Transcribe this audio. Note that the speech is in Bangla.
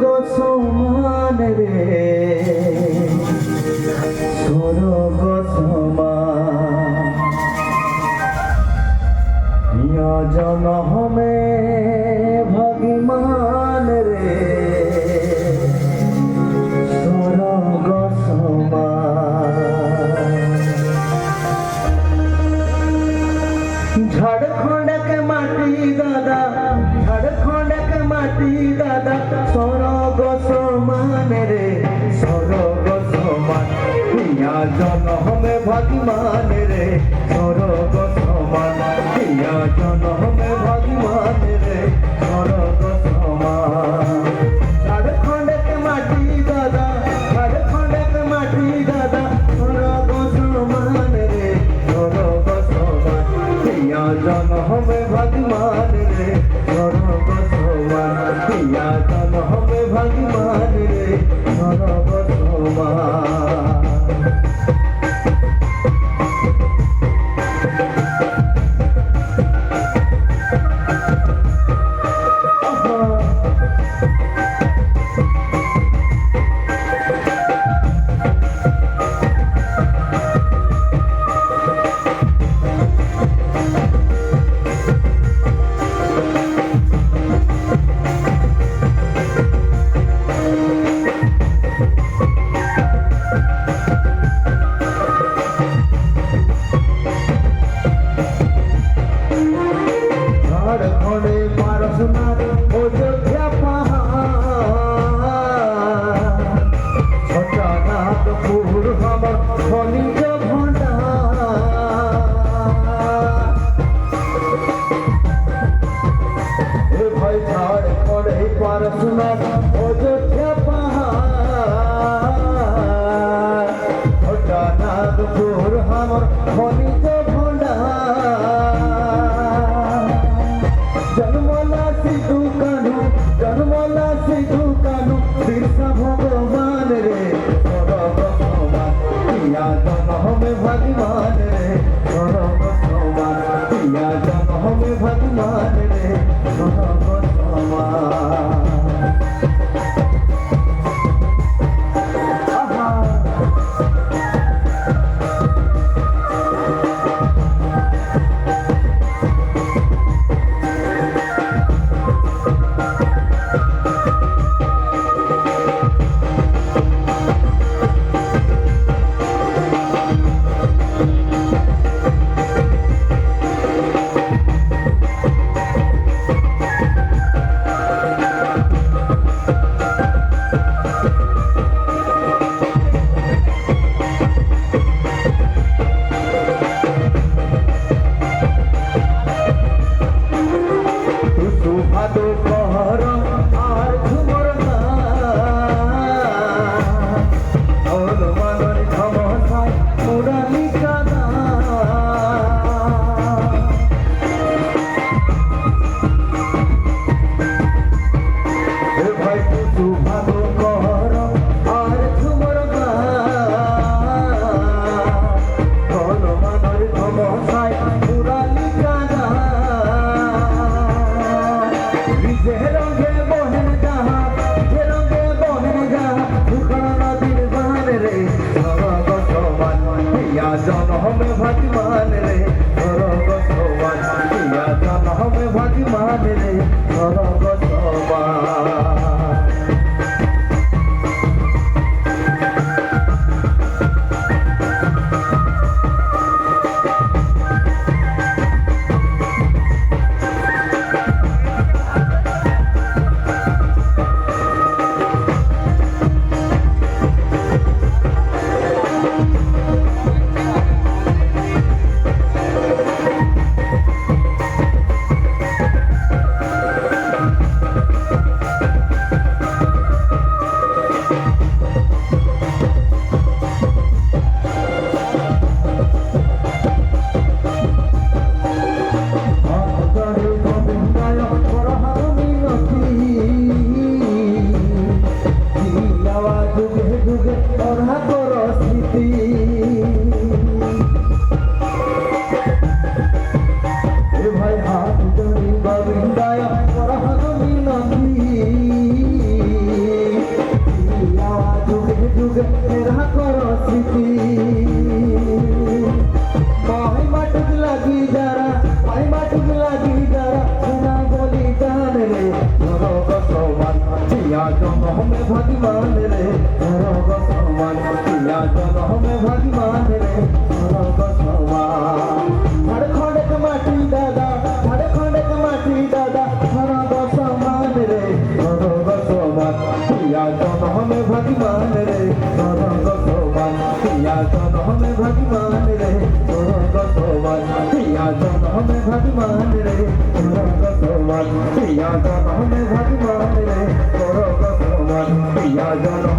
সমান রে স্বর্গ সমান জনমে ভগবান রে স্বর্গ সমান ঝাড়খণ্ড के माटी दादा ঝাড়খণ্ড के माटी दादा স্বর্গ সমান রে স্বর্গ সমান হিয়া জনমে ভগবান রে স্বর্গ সমান হিয়া জনমে ভগবান রে স্বর্গ সমান ঝাড়খণ্ড के माटी दादा ঝাড়খণ্ড के माटी दादा স্বর্গ সমান রে স্বর্গ সমান হিয়া জনমে ভগবান রে স্বর্গ সমান হিয়া জনমে ভগবান রে স্বর্গ সমান ঝাড়খণ্ডে পারশনাথ অযোধ্যা পাহাড় ছটানাথপুর আমার খনিজ ভান্ডার এ ভাই ঝাড়খণ্ডে পারশনাথ অযোধ্যা পাহাড় ছটানাথপুর আমার খনিজ জন্মলা সিধু কানু বিরসা ভগবান রে স্বর্গ সমান হিয়া জনমে ভগবান রে স্বর্গ সমান হিয়া জনমে ভগবান রে স্বর্গ সমান जन्म में भगवान रे स्वर्ग समान पिया जन्म में भगवान रे स्वर्ग समान झारखंड के माटी दादा झारखंड के माटी दादा स्वर्ग समान रे स्वर्ग समान पिया जन्म में भगवान रे स्वर्ग समान पिया जन्म में भगवान रे स्वर्ग समान पिया जन्म में भगवान रे स्वर्ग समान पिया जन्म में भगवान रे स्वर्ग समान पिया जन्म